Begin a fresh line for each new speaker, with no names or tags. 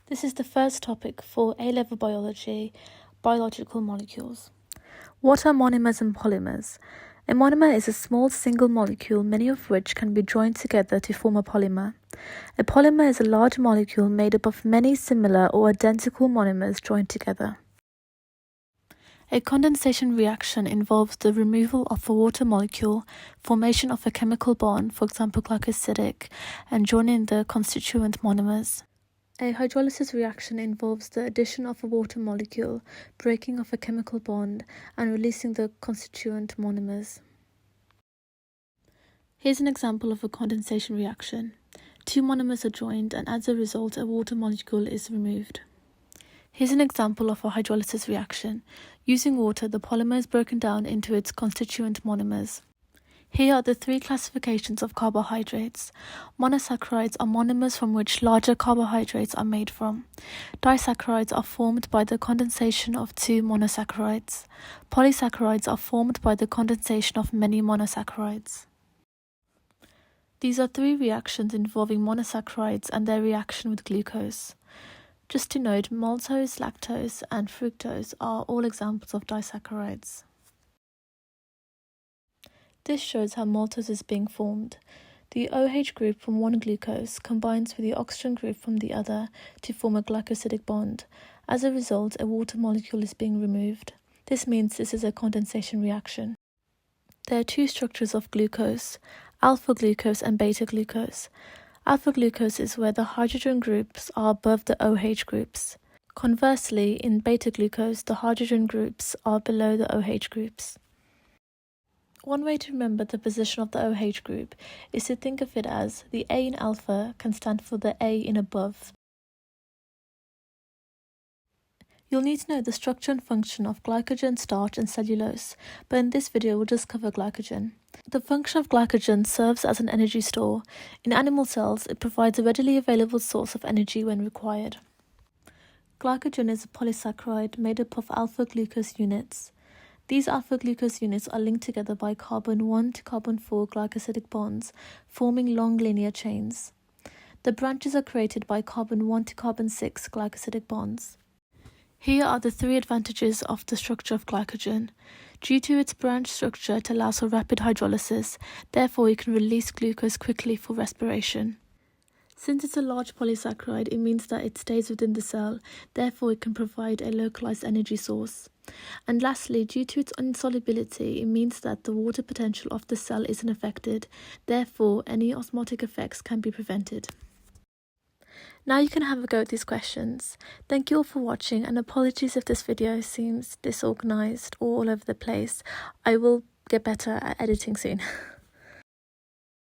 This is the first topic for A-level biology, biological molecules. What are monomers and polymers? A monomer is a small single molecule, many of which can be joined together to form a polymer. A polymer is a large molecule made up of many similar or identical monomers joined together. A condensation reaction involves the removal of a water molecule, formation of a chemical bond, for example glycosidic, and joining the constituent monomers. A hydrolysis reaction involves the addition of a water molecule, breaking of a chemical bond, and releasing the constituent monomers. Here's an example of a condensation reaction. Two monomers are joined, and as a result, a water molecule is removed. Here's an example of a hydrolysis reaction. Using water, the polymer is broken down into its constituent monomers. Here are the three classifications of carbohydrates. Monosaccharides are monomers from which larger carbohydrates are made from. Disaccharides are formed by the condensation of two monosaccharides. Polysaccharides are formed by the condensation of many monosaccharides. These are three reactions involving monosaccharides and their reaction with glucose. Just to note, maltose, lactose, and fructose are all examples of disaccharides. This shows how maltose is being formed. The OH group from one glucose combines with the oxygen group from the other to form a glycosidic bond. As a result, a water molecule is being removed. This means this is a condensation reaction. There are two structures of glucose, alpha glucose and beta glucose. Alpha glucose is where the hydrogen groups are above the OH groups. Conversely, in beta glucose, the hydrogen groups are below the OH groups. One way to remember the position of the OH group is to think of it as the A in alpha can stand for the A in above. You'll need to know the structure and function of glycogen, starch and cellulose, but in this video we'll just cover glycogen. The function of glycogen serves as an energy store. In animal cells, it provides a readily available source of energy when required. Glycogen is a polysaccharide made up of alpha glucose units. These alpha glucose units are linked together by carbon 1 to carbon 4 glycosidic bonds, forming long linear chains. The branches are created by carbon 1 to carbon 6 glycosidic bonds. Here are the three advantages of the structure of glycogen. Due to its branch structure, it allows for rapid hydrolysis, therefore it can release glucose quickly for respiration. Since it's a large polysaccharide, it means that it stays within the cell, therefore it can provide a localized energy source. And lastly, due to its insolubility, it means that the water potential of the cell isn't affected, therefore any osmotic effects can be prevented. Now you can have a go at these questions. Thank you all for watching, and apologies if this video seems disorganized or all over the place. I will get better at editing soon.